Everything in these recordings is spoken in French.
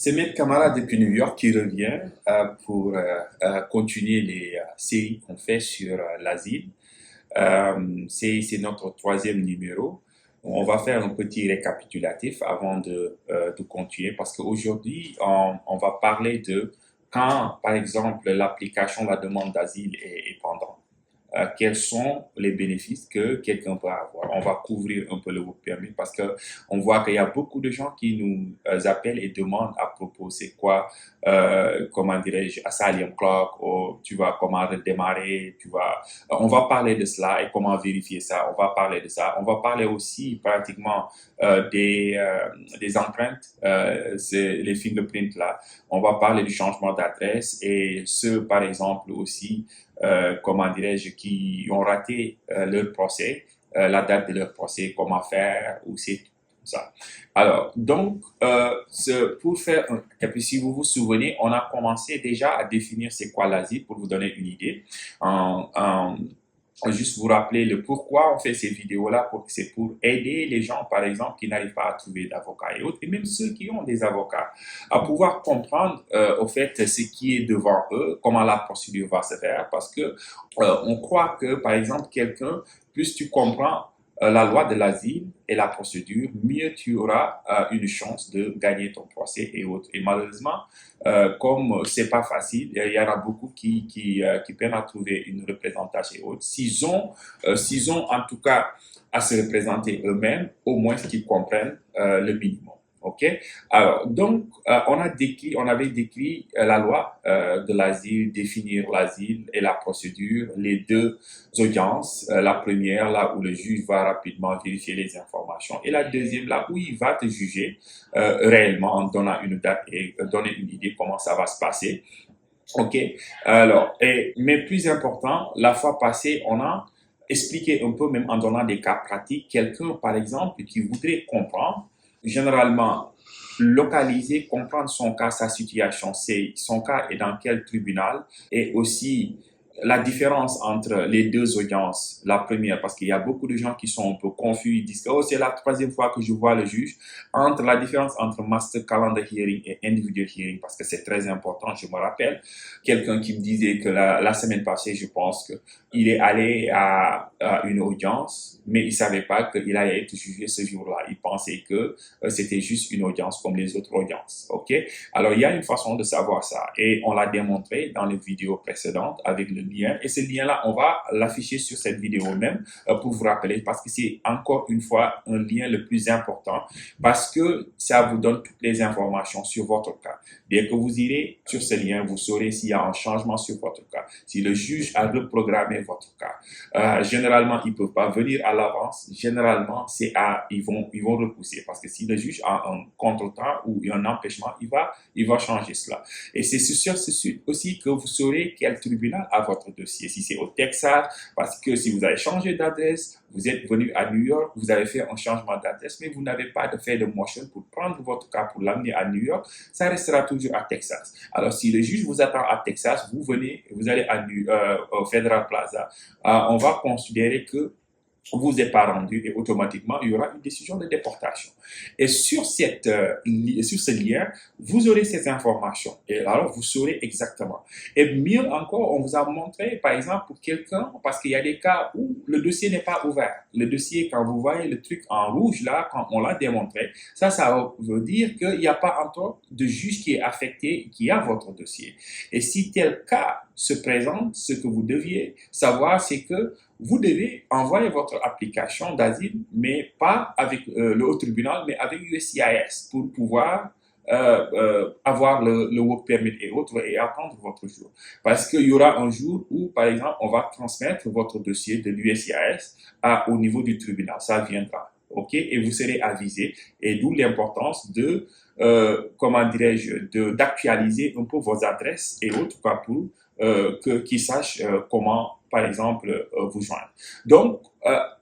C'est Maître Camara depuis New York qui revient pour continuer les séries qu'on fait sur l'asile. C'est notre troisième numéro. On va faire un petit récapitulatif avant de continuer parce qu'aujourd'hui, on va parler de quand, par exemple, l'application, la demande d'asile est pendante. Quels sont les bénéfices que quelqu'un peut avoir. On va couvrir un peu le work permit parce que on voit qu'il y a beaucoup de gens qui nous appellent et demandent à propos c'est quoi, comment dirais-je, asylum clock, ou tu vas comment redémarrer, on va parler de cela et comment vérifier ça. On va parler de ça. On va parler aussi pratiquement des empreintes, c'est les fingerprints là. On va parler du changement d'adresse et ceux par exemple aussi comment dirais-je, qui ont raté leur procès, la date de leur procès, comment faire, ou c'est tout ça. Alors, donc, pour faire, et puis si vous vous souvenez, on a commencé déjà à définir c'est quoi l'asile pour vous donner une idée. Juste vous rappeler le pourquoi on fait ces vidéos-là, c'est pour aider les gens, par exemple, qui n'arrivent pas à trouver d'avocats et autres, et même ceux qui ont des avocats, à pouvoir comprendre au fait ce qui est devant eux, comment la procédure va se faire, parce que on croit que, par exemple, quelqu'un, plus tu comprends la loi de l'asile et la procédure, mieux tu auras une chance de gagner ton procès et autres. Et malheureusement, comme c'est pas facile, il y en a beaucoup qui peinent à trouver une représentation et autres. S'ils ont en tout cas à se représenter eux-mêmes, au moins qu'ils comprennent le minimum. OK? Alors, donc, on avait décrit la loi de l'asile, définir l'asile et la procédure, les deux audiences. La première, là où le juge va rapidement vérifier les informations, et la deuxième, là où il va te juger réellement en donnant une date et donner une idée comment ça va se passer. OK? Alors, mais plus important, la fois passée, on a expliqué un peu, même en donnant des cas pratiques, quelqu'un, par exemple, qui voudrait comprendre généralement localiser, comprendre son cas, sa situation, c'est son cas est dans quel tribunal et aussi la différence entre les deux audiences. La première, parce qu'il y a beaucoup de gens qui sont un peu confus, ils disent que oh, c'est la troisième fois que je vois le juge, entre la différence entre master calendar hearing et individual hearing, parce que c'est très important. Je me rappelle quelqu'un qui me disait que la semaine passée, je pense qu'il est allé à une audience, mais il savait pas qu'il allait être jugé ce jour-là. Il pensait que c'était juste une audience comme les autres audiences. OK? Alors, il y a une façon de savoir ça et on l'a démontré dans les vidéos précédentes avec le lien. Et ce lien-là, on va l'afficher sur cette vidéo même pour vous rappeler parce que c'est encore une fois un lien le plus important parce que ça vous donne toutes les informations sur votre cas. Dès que vous irez sur ce lien, vous saurez s'il y a un changement sur votre cas, si le juge a reprogrammé votre cas. Généralement, ils ne peuvent pas venir à l'avance. Généralement, ils vont repousser parce que si le juge a un contretemps ou un empêchement, il va changer cela. Et c'est sur ce site aussi que vous saurez quel tribunal a votre dossier. Si c'est au Texas, parce que si vous avez changé d'adresse, vous êtes venu à New York, vous avez fait un changement d'adresse, mais vous n'avez pas de fait de motion pour prendre votre cas pour l'amener à New York, ça restera toujours à Texas. Alors, si le juge vous attend à Texas, vous allez au Federal Plaza, on va considérer que vous n'êtes pas rendu et automatiquement, il y aura une décision de déportation. Et sur ce lien, vous aurez ces informations. Et alors, vous saurez exactement. Et mieux encore, on vous a montré, par exemple, pour quelqu'un, parce qu'il y a des cas où le dossier n'est pas ouvert. Le dossier, quand vous voyez le truc en rouge, là, quand on l'a démontré, ça veut dire qu'il n'y a pas encore de juge qui est affecté, qui a votre dossier. Et si tel cas se présente, ce que vous deviez savoir, c'est que vous devez envoyer votre application d'asile, mais pas avec le haut tribunal, mais avec USCIS pour pouvoir avoir le work permit et autres et attendre votre jour. Parce qu'il y aura un jour où, par exemple, on va transmettre votre dossier de l'USCIS au niveau du tribunal. Ça viendra. OK? Et vous serez avisé. Et d'où l'importance de, comment dirais-je, d'actualiser un peu vos adresses et autres quoi, pour qu'ils sachent comment, par exemple, vous joindre. Donc,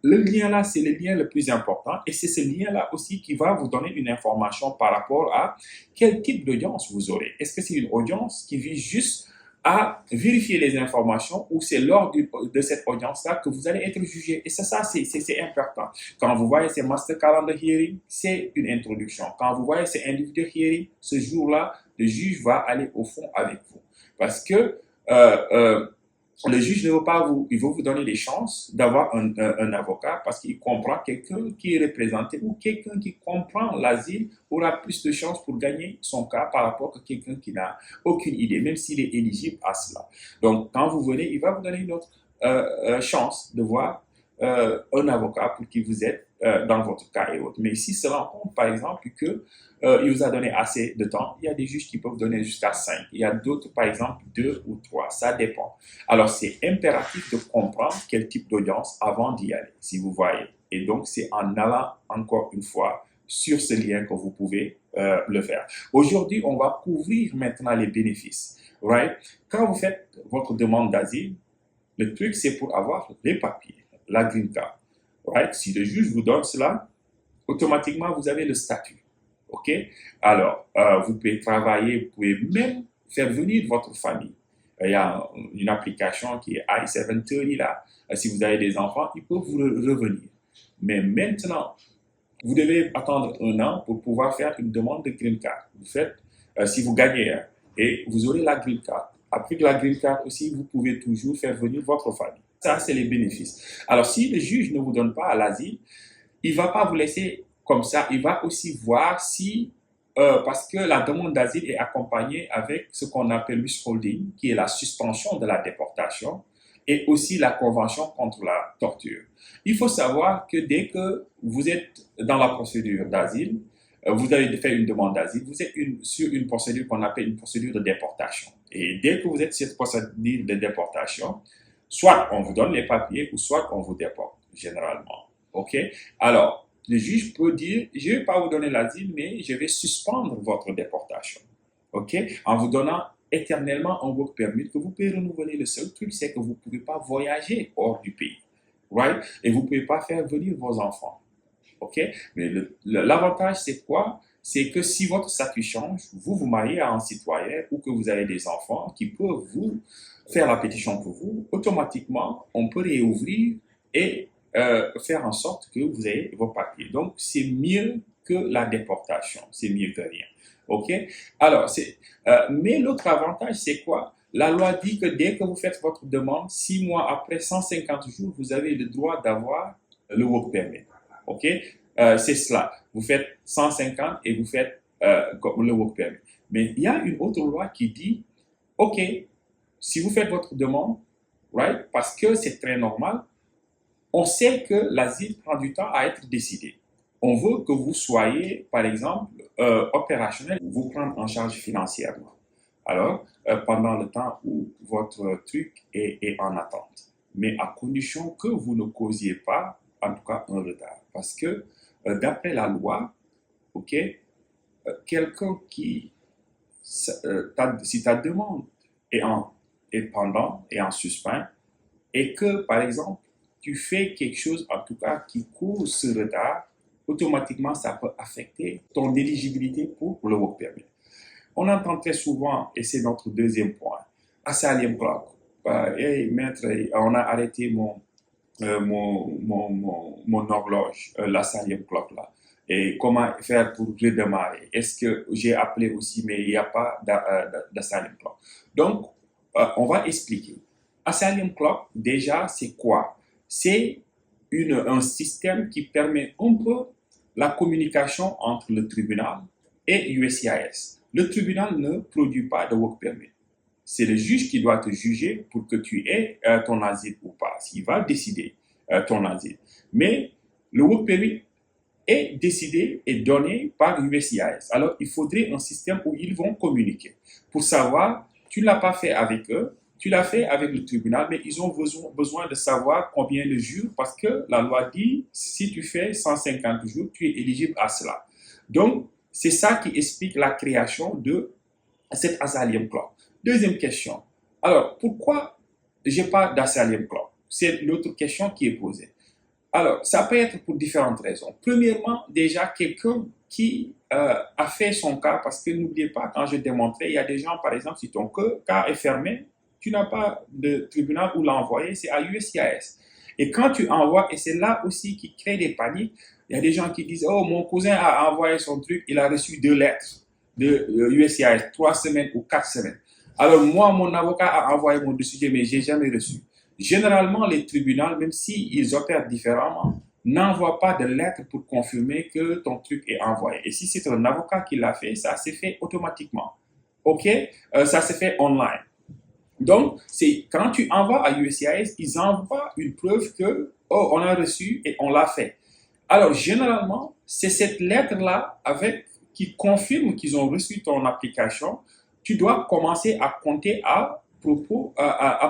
le lien là, c'est le lien le plus important et c'est ce lien là aussi qui va vous donner une information par rapport à quel type d'audience vous aurez. Est-ce que c'est une audience qui vise juste à vérifier les informations ou c'est lors de cette audience-là que vous allez être jugé. Et ça c'est important. Quand vous voyez ces master calendar hearing, c'est une introduction. Quand vous voyez ces individual hearing, ce jour-là, le juge va aller au fond avec vous. Parce que le juge ne veut pas il veut vous donner les chances d'avoir un avocat parce qu'il comprend quelqu'un qui est représenté ou quelqu'un qui comprend l'asile aura plus de chances pour gagner son cas par rapport à quelqu'un qui n'a aucune idée, même s'il est éligible à cela. Donc, quand vous venez, il va vous donner une autre chance de voir un avocat pour qui vous êtes dans votre cas et autres. Mais s'il se rend compte, par exemple, que il vous a donné assez de temps, il y a des juges qui peuvent donner jusqu'à 5. Il y a d'autres, par exemple, 2 ou 3. Ça dépend. Alors, c'est impératif de comprendre quel type d'audience avant d'y aller, si vous voyez. Et donc, c'est en allant encore une fois sur ce lien que vous pouvez le faire. Aujourd'hui, on va couvrir maintenant les bénéfices. Right? Quand vous faites votre demande d'asile, le truc, c'est pour avoir les papiers, la green card. Right? Si le juge vous donne cela, automatiquement, vous avez le statut. OK? Alors, vous pouvez travailler, vous pouvez même faire venir votre famille. Il y a une application qui est I-730 là. Si vous avez des enfants, ils peuvent vous revenir. Mais maintenant, vous devez attendre 1 an pour pouvoir faire une demande de green card. Vous faites, si vous gagnez, et vous aurez la green card. Après la green card aussi, vous pouvez toujours faire venir votre famille. Ça, c'est les bénéfices. Alors, si le juge ne vous donne pas l'asile, il ne va pas vous laisser comme ça. Il va aussi voir si, parce que la demande d'asile est accompagnée avec ce qu'on appelle withholding, qui est la suspension de la déportation, et aussi la convention contre la torture. Il faut savoir que dès que vous êtes dans la procédure d'asile, vous avez fait une demande d'asile, vous êtes sur une procédure qu'on appelle une procédure de déportation. Et dès que vous êtes sur cette procédure de déportation, soit on vous donne les papiers ou soit on vous déporte, généralement. OK? Alors, le juge peut dire, je ne vais pas vous donner l'asile, mais je vais suspendre votre déportation. OK? En vous donnant éternellement un work permit que vous pouvez renouveler. Le seul truc, c'est que vous ne pouvez pas voyager hors du pays. Right? Et vous ne pouvez pas faire venir vos enfants. OK? Mais l'avantage, c'est quoi? C'est que si votre statut change, vous vous mariez à un citoyen ou que vous avez des enfants qui peuvent vous faire la pétition pour vous, automatiquement, on peut réouvrir et faire en sorte que vous ayez vos papiers. Donc, c'est mieux que la déportation. C'est mieux que rien. OK? Alors, mais l'autre avantage, c'est quoi? La loi dit que dès que vous faites votre demande, 6 mois après 150 jours, vous avez le droit d'avoir le work permit. OK? C'est cela. Vous faites 150 et vous faites le work permit. Mais il y a une autre loi qui dit, OK, si vous faites votre demande, right, parce que c'est très normal, on sait que l'asile prend du temps à être décidé. On veut que vous soyez, par exemple, opérationnel, vous prendre en charge financièrement. Alors, pendant le temps où votre truc est en attente. Mais à condition que vous ne causiez pas, en tout cas, un retard. Parce que, d'après la loi, OK, quelqu'un qui, si ta demande est pendant et en suspens, et que, par exemple, tu fais quelque chose, en tout cas, qui cause ce retard, automatiquement, ça peut affecter ton éligibilité pour le work permit. On entend très souvent, et c'est notre deuxième point, asylum clock. Hey, maître, on a arrêté mon horloge, l'asylum clock là. Et comment faire pour redémarrer? Est-ce que j'ai appelé aussi, mais il n'y a pas d'asylum clock? Donc, on va expliquer. Asylum clock, déjà, c'est quoi? C'est un système qui permet un peu la communication entre le tribunal et USCIS. Le tribunal ne produit pas de work permit. C'est le juge qui doit te juger pour que tu aies ton asile ou pas. Il va décider ton asile. Mais le work permit est décidé et donné par USCIS. Alors, il faudrait un système où ils vont communiquer pour savoir, tu ne l'as pas fait avec eux, tu l'as fait avec le tribunal, mais ils ont besoin de savoir combien de jours, parce que la loi dit, si tu fais 150 jours, tu es éligible à cela. Donc, c'est ça qui explique la création de cette asylum clock. Deuxième question. Alors, pourquoi je n'ai pas d'asylum clock? C'est l'autre question qui est posée. Alors, ça peut être pour différentes raisons. Premièrement, déjà, quelqu'un qui a fait son cas, parce que n'oubliez pas, quand je démontrais, il y a des gens, par exemple, si ton cas est fermé, tu n'as pas de tribunal où l'envoyer, c'est à USCIS. Et quand tu envoies, et c'est là aussi qui crée des paniques, il y a des gens qui disent, oh, mon cousin a envoyé son truc, il a reçu 2 lettres de USCIS, 3 semaines ou 4 semaines. Alors moi, mon avocat a envoyé mon dossier, mais je n'ai jamais reçu. Généralement, les tribunaux, même s'ils opèrent différemment, n'envoient pas de lettre pour confirmer que ton truc est envoyé. Et si c'est un avocat qui l'a fait, ça s'est fait automatiquement. OK? Ça s'est fait online. Donc, c'est quand tu envoies à USCIS, ils envoient une preuve que, oh, on a reçu et on l'a fait. Alors, généralement, c'est cette lettre-là qui confirme qu'ils ont reçu ton application. Tu dois commencer à compter à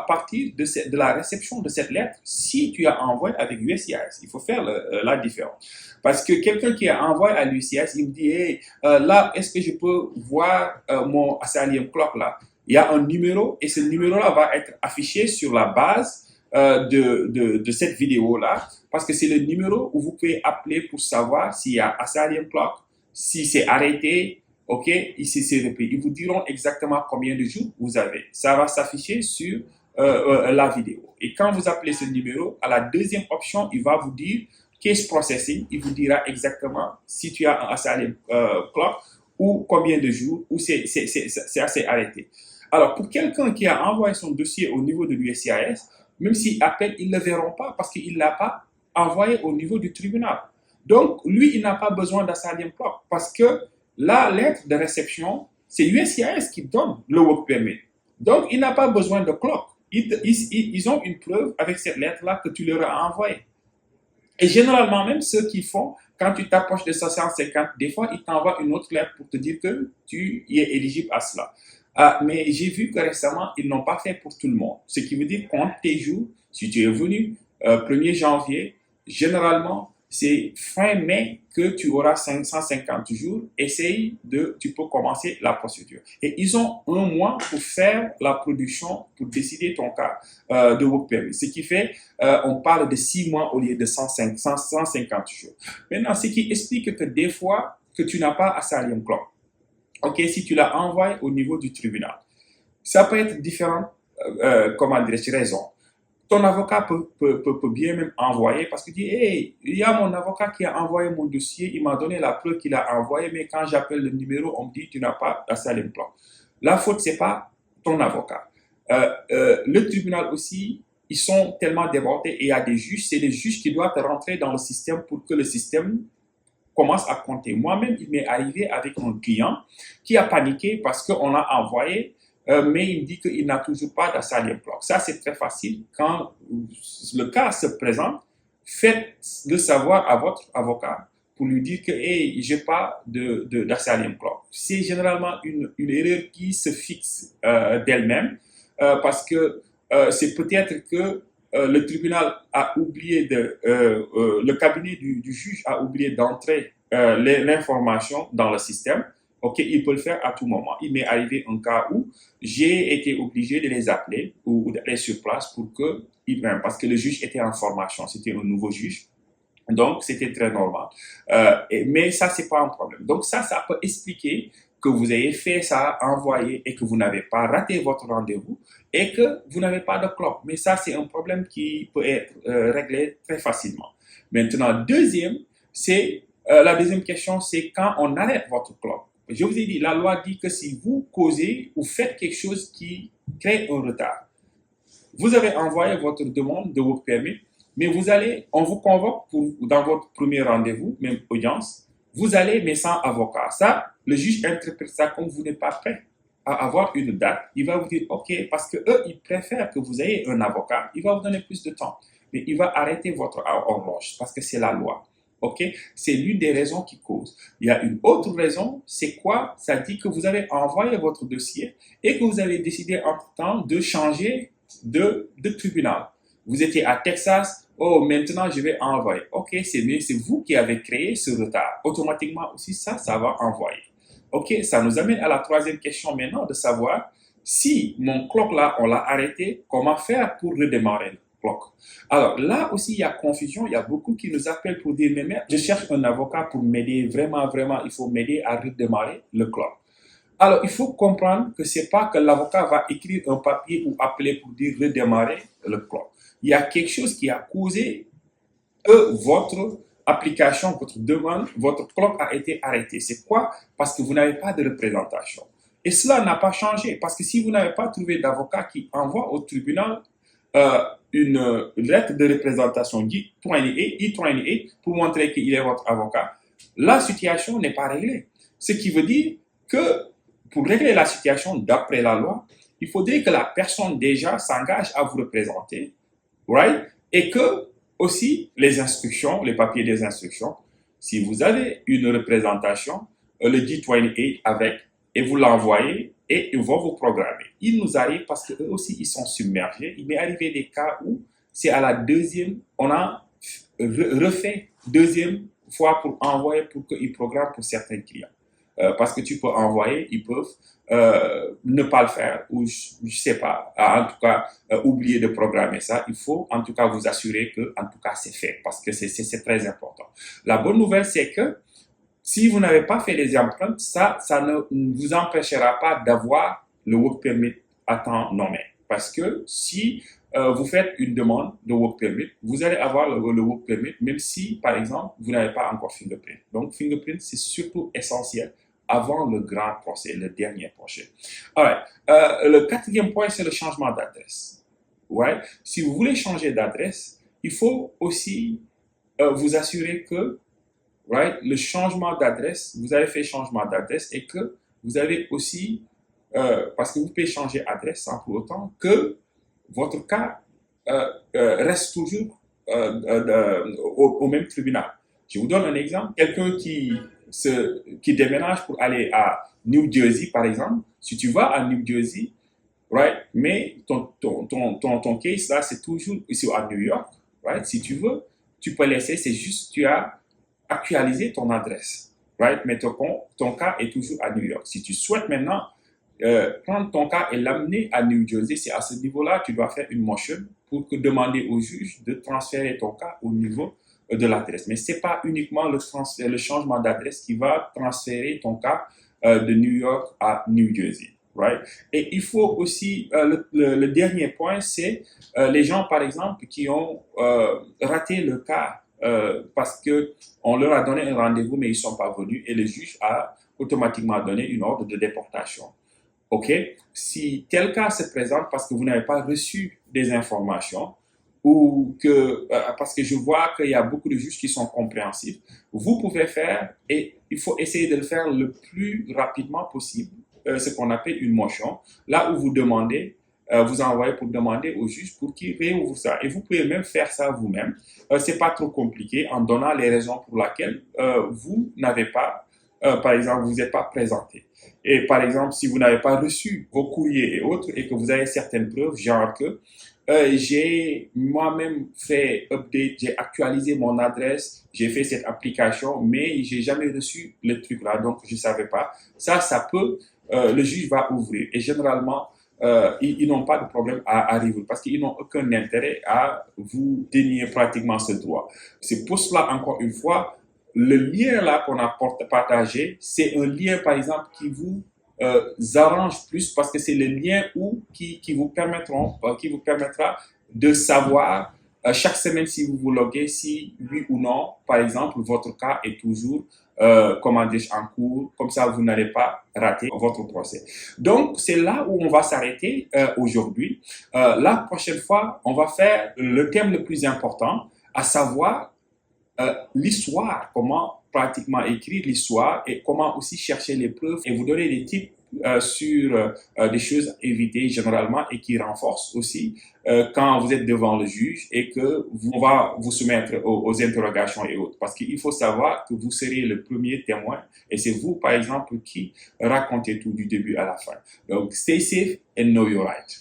partir de la réception de cette lettre si tu as envoyé avec USCIS. Il faut faire la différence. Parce que quelqu'un qui a envoyé à l'USCIS, il me dit, hey, là, est-ce que je peux voir mon Asylum Clock là? Il y a un numéro et ce numéro-là va être affiché sur la base de cette vidéo-là, parce que c'est le numéro où vous pouvez appeler pour savoir s'il y a Asylum Clock, si c'est arrêté, ok, ici c'est repris. Ils vous diront exactement combien de jours vous avez. Ça va s'afficher sur la vidéo. Et quand vous appelez ce numéro, à la deuxième option, il va vous dire Case Processing. Il vous dira exactement si tu as un Asylum Clock ou combien de jours, ou c'est assez arrêté. Alors, pour quelqu'un qui a envoyé son dossier au niveau de l'USCIS, même s'il appelle, ils ne le verront pas parce qu'il ne l'a pas envoyé au niveau du tribunal. Donc, lui, il n'a pas besoin d'Asylum Clock parce que la lettre de réception, c'est USCIS qui donne le work permit. Donc, il n'a pas besoin de clock. Ils ont une preuve avec cette lettre-là que tu leur as envoyée. Et généralement, même ceux qui font, quand tu t'approches de 650, des fois, ils t'envoient une autre lettre pour te dire que tu y es éligible à cela. Mais j'ai vu que récemment, ils n'ont pas fait pour tout le monde. Ce qui veut dire compte tes jours. Si tu es venu 1er janvier, généralement, c'est fin mai que tu auras 550 jours. Tu peux commencer la procédure. Et ils ont un mois pour faire la production, pour décider ton cas de work permit. Ce qui fait, on parle de 6 mois au lieu de 150 jours. Maintenant, ce qui explique que des fois, que tu n'as pas Asylum Clock. OK, si tu l'as envoyé au niveau du tribunal. Ça peut être différent, comment dirais-je, raison. Ton avocat peut bien même envoyer parce qu'il dit, hey, il y a mon avocat qui a envoyé mon dossier, il m'a donné la preuve qu'il a envoyé, mais quand j'appelle le numéro, on me dit, tu n'as pas d'Asylum Clock. La faute, c'est pas ton avocat. Le tribunal aussi, ils sont tellement débordés et il y a des juges, c'est les juges qui doivent rentrer dans le système pour que le système commence à compter. Moi-même, il m'est arrivé avec un client qui a paniqué parce qu'on a envoyé, mais il me dit qu'il n'a toujours pas d'Asylum Clock. Ça, c'est très facile. Quand le cas se présente, faites le savoir à votre avocat pour lui dire que hey, je n'ai pas d'Asylum Clock. C'est généralement une erreur qui se fixe d'elle-même parce que c'est peut-être que le tribunal a oublié le cabinet du juge a oublié d'entrer l'information dans le système. OK, il peut le faire à tout moment. Il m'est arrivé un cas où j'ai été obligé de les appeler ou d'aller sur place pour que, parce que le juge était en formation, c'était un nouveau juge. Donc, c'était très normal. Mais ça, c'est pas un problème. Donc, ça peut expliquer que vous ayez fait ça, envoyé et que vous n'avez pas raté votre rendez-vous et que vous n'avez pas de clock. Mais ça, c'est un problème qui peut être réglé très facilement. Maintenant, la deuxième question, c'est quand on arrête votre clock. Je vous ai dit, la loi dit que si vous causez ou faites quelque chose qui crée un retard, vous avez envoyé votre demande de work permit, mais on vous convoque dans votre premier rendez-vous, même audience, vous allez, mais sans avocat. Ça, le juge interprète ça comme vous n'êtes pas prêt à avoir une date. Il va vous dire, OK, parce que eux, ils préfèrent que vous ayez un avocat. Il va vous donner plus de temps. Mais il va arrêter votre horloge parce que c'est la loi. OK? C'est l'une des raisons qui cause. Il y a une autre raison, c'est quoi? Ça dit que vous avez envoyé votre dossier et que vous avez décidé entre-temps de changer de tribunal. Vous étiez à Texas, oh, maintenant je vais envoyer. OK, c'est mieux, c'est vous qui avez créé ce retard. Automatiquement aussi, ça va envoyer. OK, ça nous amène à la troisième question maintenant de savoir si mon clock là, on l'a arrêté, comment faire pour redémarrer? clock. Alors là aussi, il y a confusion, il y a beaucoup qui nous appellent pour dire, mais merde, je cherche un avocat pour m'aider, vraiment, vraiment, il faut m'aider à redémarrer le clock. Alors, il faut comprendre que c'est pas que l'avocat va écrire un papier ou appeler pour dire redémarrer le clock. Il y a quelque chose qui a causé que votre application, votre demande, votre clock a été arrêté. C'est quoi? Parce que vous n'avez pas de représentation. Et cela n'a pas changé, parce que si vous n'avez pas trouvé d'avocat qui envoie au tribunal une lettre de représentation E28 pour montrer qu'il est votre avocat, la situation n'est pas réglée. Ce qui veut dire que pour régler la situation d'après la loi, il faudrait que la personne déjà s'engage à vous représenter, right? Et que aussi les instructions, les papiers des instructions, si vous avez une représentation, le D28 avec, et vous l'envoyez, et ils vont vous programmer. Il nous arrive parce qu'eux aussi, ils sont submergés. Il m'est arrivé des cas où c'est à la deuxième, on a refait deuxième fois pour envoyer pour qu'ils programment pour certains clients. Parce que tu peux envoyer, ils peuvent ne pas le faire ou je sais pas, en tout cas oublier de programmer ça. Il faut en tout cas vous assurer que en tout cas c'est fait parce que c'est très important. La bonne nouvelle c'est que si vous n'avez pas fait les empreintes, ça ne vous empêchera pas d'avoir le work permit à temps nommé. Parce que si vous faites une demande de work permit, vous allez avoir le work permit, même si, par exemple, vous n'avez pas encore fingerprint. Donc, fingerprint, c'est surtout essentiel avant le grand procès, le dernier procès. Alright. Le quatrième point, c'est le changement d'adresse. Ouais. Si vous voulez changer d'adresse, il faut aussi vous assurer que right, le changement d'adresse, vous avez fait changement d'adresse et que vous avez aussi, parce que vous pouvez changer d'adresse sans pour autant que votre cas reste toujours au même tribunal. Je vous donne un exemple. Quelqu'un qui déménage pour aller à New Jersey, par exemple, si tu vas à New Jersey, right, mais ton case là, c'est toujours ici à New York, right, si tu veux, tu peux laisser, c'est juste tu as actualisé ton adresse, right, mais ton cas est toujours à New York. Si tu souhaites maintenant prendre ton cas et l'amener à New Jersey, c'est à ce niveau-là tu dois faire une motion pour demander au juge de transférer ton cas au niveau de l'adresse. Mais ce n'est pas uniquement le changement d'adresse qui va transférer ton cas de New York à New Jersey. Right? Et il faut aussi, le dernier point, c'est les gens, par exemple, qui ont raté le cas parce qu'on leur a donné un rendez-vous, mais ils ne sont pas venus et le juge a automatiquement donné une ordre de déportation. OK? Si tel cas se présente parce que vous n'avez pas reçu des informations ou que, parce que je vois qu'il y a beaucoup de juges qui sont compréhensifs, vous pouvez faire, et il faut essayer de le faire le plus rapidement possible, ce qu'on appelle une motion, là où vous demandez, vous envoyez pour demander au juge pour qu'il réouvre ça. Et vous pouvez même faire ça vous-même. C'est pas trop compliqué en donnant les raisons pour lesquelles vous n'avez pas, par exemple, vous n'êtes pas présenté. Et par exemple, si vous n'avez pas reçu vos courriers et autres et que vous avez certaines preuves, genre que j'ai moi-même fait update, j'ai actualisé mon adresse, j'ai fait cette application, mais j'ai jamais reçu le truc là, donc je savais pas. Ça peut, le juge va ouvrir. Et généralement, ils n'ont pas de problème à arriver parce qu'ils n'ont aucun intérêt à vous dénier pratiquement ce droit. C'est pour cela, encore une fois, le lien là qu'on a partagé, c'est un lien, par exemple, qui vous arrange plus parce que c'est le lien qui vous permettra de savoir chaque semaine si vous vous loguez, si oui ou non, par exemple, votre cas est toujours en cours, comme ça vous n'allez pas rater votre procès. Donc, c'est là où on va s'arrêter aujourd'hui. La prochaine fois, on va faire le thème le plus important, à savoir l'histoire, comment pratiquement écrire l'histoire et comment aussi chercher les preuves et vous donner des tips sur des choses à éviter généralement et qui renforcent aussi quand vous êtes devant le juge et que on va vous soumettre aux interrogations et autres. Parce qu'il faut savoir que vous serez le premier témoin et c'est vous, par exemple, qui racontez tout du début à la fin. Donc, stay safe and know your right.